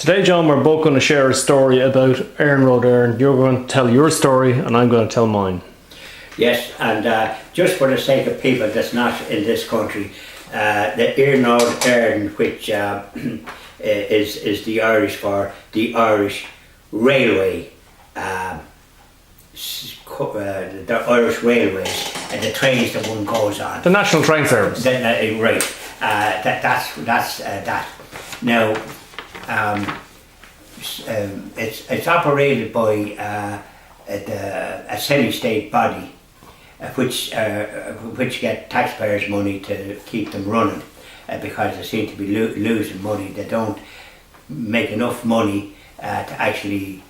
Today, John, we're both going to share a story about Erin Road Erin. You're going to tell your story and I'm going to tell mine. Yes, and just for the sake of people that's not in this country, the Erin Road Erin, which is the Irish for the Irish Railway, the Irish Railways, and the trains that one goes on. The National Train Service. Right, that's that. Now, it's operated by a semi-state body, which get taxpayers' money to keep them running, because they seem to be losing money. They don't make enough money to actually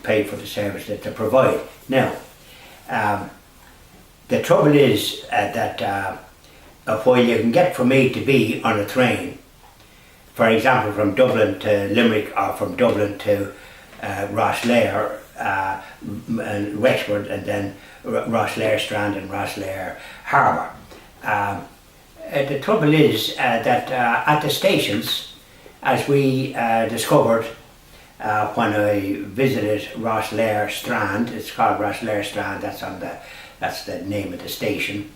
pay for the service that they provide. Now, the trouble is that while you can get from A to B on a train, for example from Dublin to Limerick or from Dublin to Rosslare and Wexford, and then Rosslare Strand and Rosslare Harbour. The trouble is that at the stations, as we discovered when I visited Rosslare Strand, it's called Rosslare Strand, that's the name of the station.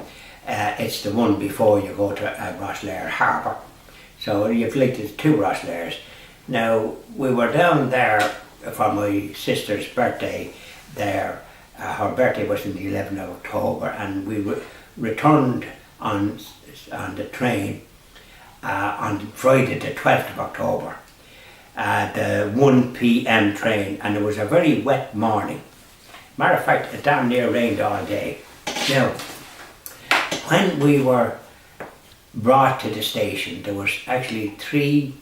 It's the one before you go to Rosslare Harbour. So you've linked it to two Rosslares. Now, we were down there for my sister's birthday there. Her birthday was on the 11th of October, and we returned on the train on Friday the 12th of October, the 1 p.m. train, and it was a very wet morning. Matter of fact, it damn near rained all day. Now, when we were brought to the station, there was actually three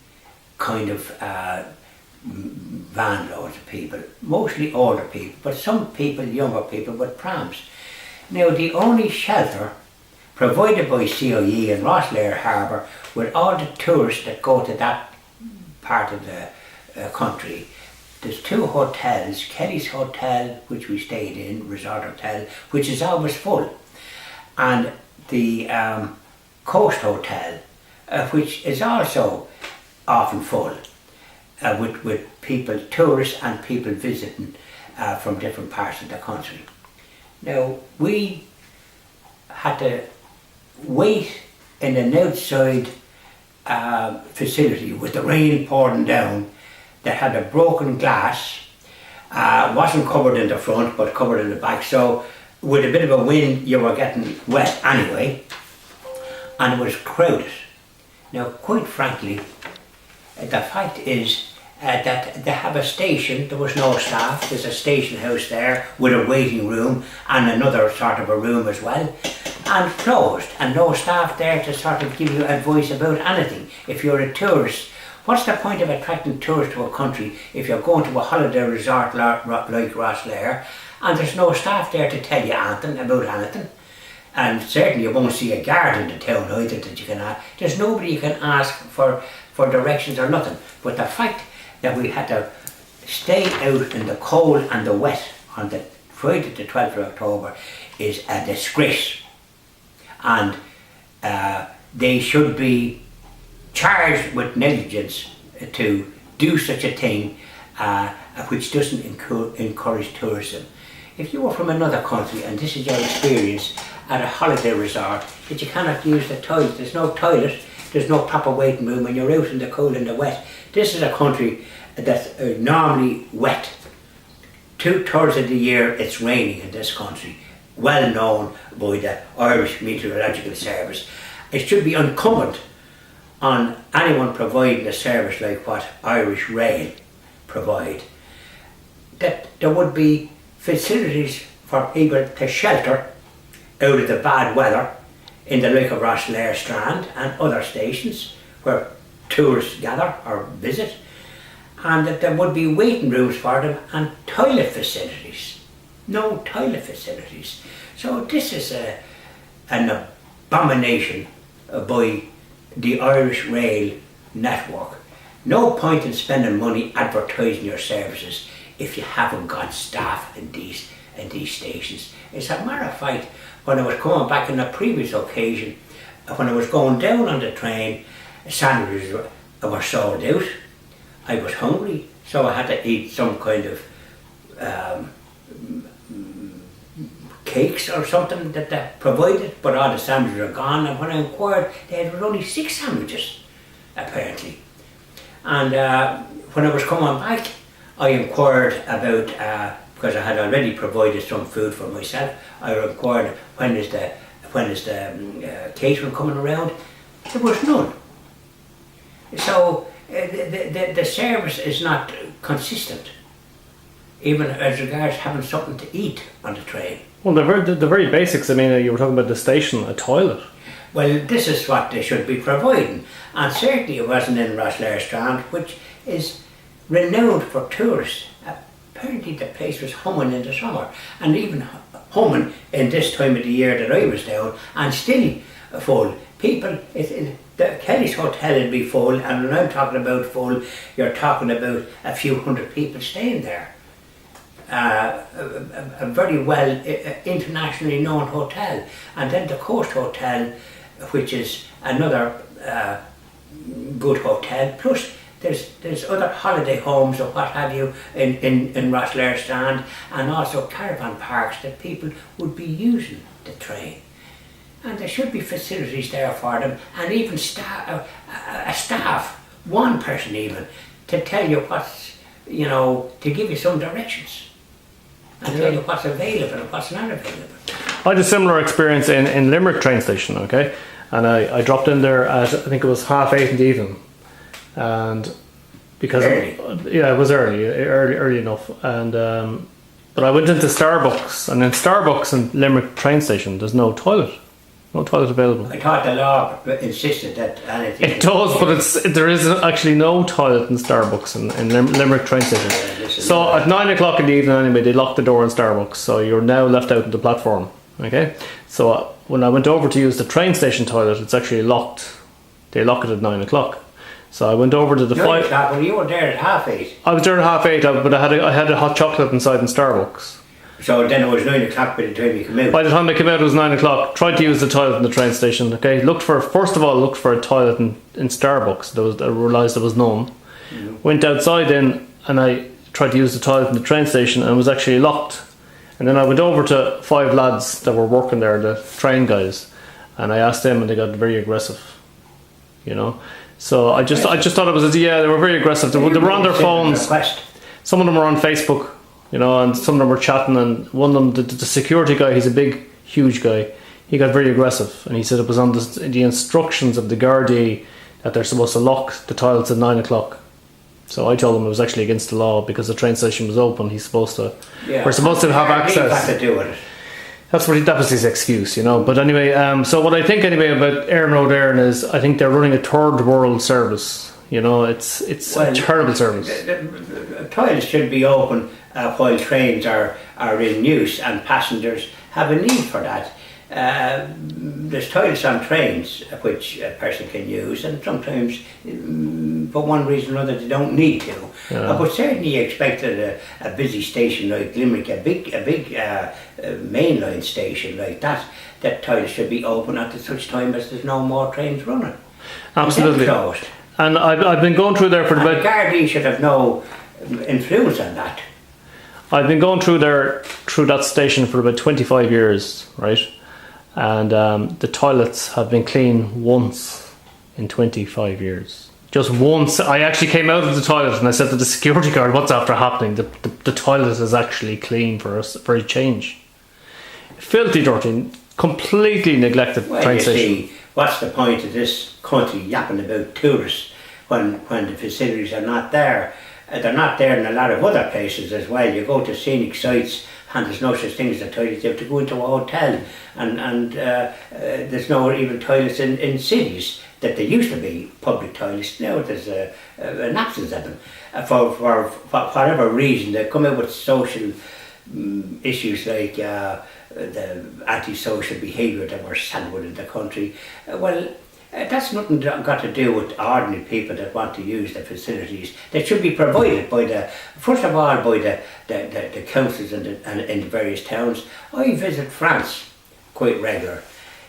kind of van loads of people, mostly older people, but some people, younger people, with prams. Now, the only shelter provided by CIE in Rosslare Harbour, with all the tourists that go to that part of the country, there's two hotels: Kelly's Hotel, which we stayed in, Resort Hotel, which is always full, and the Coast Hotel, which is also often full, with people, tourists and people visiting from different parts of the country. Now, we had to wait in an outside facility with the rain pouring down that had a broken glass, wasn't covered in the front but covered in the back, so with a bit of a wind you were getting wet anyway, and it was crowded. Now, quite frankly, the fact is that they have a station. There was no staff. There's a station house there with a waiting room and another sort of a room as well, and closed, and no staff there to sort of give you advice about anything. If you're a tourist, what's the point of attracting tourists to a country if you're going to a holiday resort like Rosslare and there's no staff there to tell you anything about anything? And certainly you won't see a guard in the town either that you can ask. There's nobody you can ask for directions or nothing. But the fact that we had to stay out in the cold and the wet on the Friday the 12th of October is a disgrace. And they should be charged with negligence to do such a thing which doesn't encourage tourism. If you were from another country and this is your experience at a holiday resort, that you cannot use the toilet, there's no toilet, there's no proper waiting room, and you're out in the cold and the wet. This is a country that's normally wet. 2/3 of the year it's raining in this country, well known by the Irish Meteorological Service. It should be incumbent on anyone providing a service like what Irish Rail provide, that there would be facilities for people to shelter out of the bad weather in the like of Rosslare Strand and other stations where tourists gather or visit, and that there would be waiting rooms for them and toilet facilities. No toilet facilities. So this is an abomination by the Irish Rail network. No point in spending money advertising your services if you haven't got staff in these stations. As a matter of fact, when I was coming back on a previous occasion, when I was going down on the train, sandwiches were sold out. I was hungry, so I had to eat some kind of cakes or something that they provided, but all the sandwiches are gone. And when I inquired, there were only 6 sandwiches, apparently. And when I was coming back, I inquired about, because I had already provided some food for myself, I inquired when is the catering coming around. There was none. So the service is not consistent, even as regards having something to eat on the train. Well, the very basics. I mean, you were talking about the station, a toilet. Well, this is what they should be providing, and certainly it wasn't in Rosslare Strand, which is renowned for tourists. Apparently the place was humming in the summer, and even humming in this time of the year that I was down, and still full. People, the Kelly's Hotel would be full, and when I'm talking about full, you're talking about a few hundred people staying there. A very well internationally known hotel, and then the Coast Hotel, which is another good hotel. Plus, there's other holiday homes or what have you in Rosslare Strand, and also caravan parks that people would be using the train. And there should be facilities there for them, and even a staff, one person even, to tell you what's, to give you some directions. And tell you what's available and what's not available. I had a similar experience in Limerick train station, okay? And I dropped in there at, I think it was 8:30 in the evening. And because Early. It was early enough. And but I went into Starbucks, and in Starbucks in Limerick train station there's no toilet. No toilet available. I thought the law insisted that anything... It does, but there is actually no toilet in Starbucks in Limerick train station. So at 9 o'clock in the evening anyway, they locked the door in Starbucks, so you're now left out on the platform. Okay? So when I went over to use the train station toilet, it's actually locked. They lock it at 9 o'clock. So I went over to the 9 o'clock, well, you were there at 8:30. I was there at 8:30, but I had a hot chocolate inside in Starbucks. So then it was 9 o'clock by the time you came out. By the time I came out, it was 9 o'clock. Tried to use the toilet in the train station. Okay, first of all looked for a toilet in Starbucks. I realised there was none. Mm-hmm. Went outside then, and I tried to use the toilet in the train station, and it was actually locked. And then I went over to 5 lads that were working there, the train guys, and I asked them, and they got very aggressive. So I just thought it was they were very aggressive. They were on their phones. Some of them were on Facebook. And some of them were chatting, and one of them, the security guy, he's a big, huge guy, he got very aggressive, and he said it was on the instructions of the Gardaí that they're supposed to lock the toilets at 9 o'clock. So I told him it was actually against the law because the train station was open. We're supposed to have access. To do with it. That was his excuse, But anyway, so what I think anyway about Éireann Road Éireann is, I think they're running a third world service. It's a terrible service. The toilets should be open while trains are in use, and passengers have a need for that. There's toilets on trains which a person can use, and sometimes for one reason or another they don't need to. But certainly you expected a busy station like Limerick, a big mainline station like that toilet should be open at such time as there's no more trains running. Absolutely. And I've been going through there for about... The Gardaí should have no influence on that. I've been going through that station for about 25 years, right? And the toilets have been clean once in 25 years. Just once. I actually came out of the toilet and I said to the security guard, what's after happening? The toilet is actually clean for a change. Filthy dirty, completely neglected train station. See, what's the point of this country yapping about tourists when the facilities are not there? They're not there in a lot of other places as well. You go to scenic sites and there's no such thing as a toilet. You have to go into a hotel, and there's no even toilets in cities that there used to be public toilets. Now there's an absence of them. For whatever reason, they come out with social issues like the antisocial behaviour that we're sad with in the country. That's nothing got to do with ordinary people that want to use the facilities. They should be provided by first of all by the councils in the various towns. I visit France quite regular.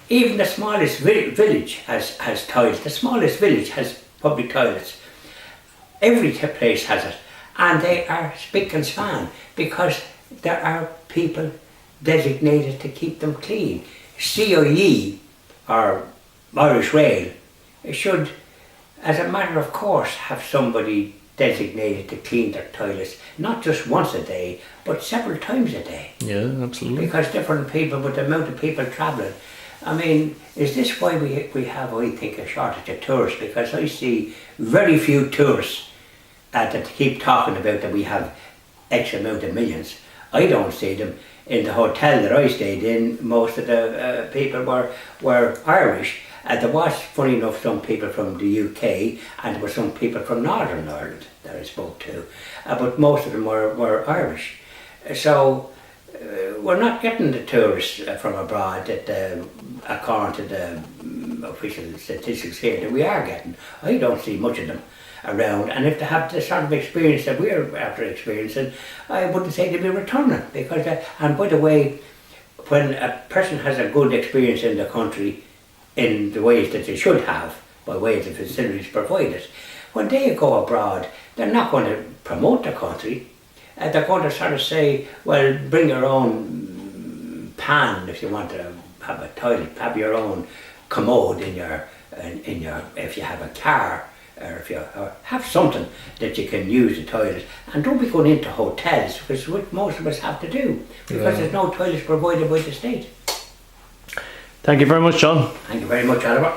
Even the smallest village has toilets. The smallest village has public toilets. Every place has it, and they are spick and span because there are people designated to keep them clean. COE or Irish Rail should, as a matter of course, have somebody designated to clean their toilets, not just once a day, but several times a day. Yeah, absolutely. Because different people, with the amount of people travelling. I mean, is this why we have, I think, a shortage of tourists? Because I see very few tourists that keep talking about that we have X amount of millions. I don't see them. In the hotel that I stayed in, most of the people were Irish. There was, funny enough, some people from the UK, and there were some people from Northern Ireland that I spoke to, but most of them were Irish. So we're not getting the tourists from abroad that, according to the official statistics here, that we are getting. I don't see much of them around, and if they have the sort of experience that we're after experiencing, I wouldn't say they'd be returning, because, and by the way, when a person has a good experience in the country, in the ways that they should have, by way of the facilities provided, when they go abroad, they're not going to promote the country. They're going to sort of say, well, bring your own pan if you want to have a toilet, have your own commode in your if you have a car, or if you have something that you can use the toilet, and don't be going into hotels, which is what most of us have to do, because there's no toilets provided by the state. Thank you very much, John. Thank you very much, Oliver.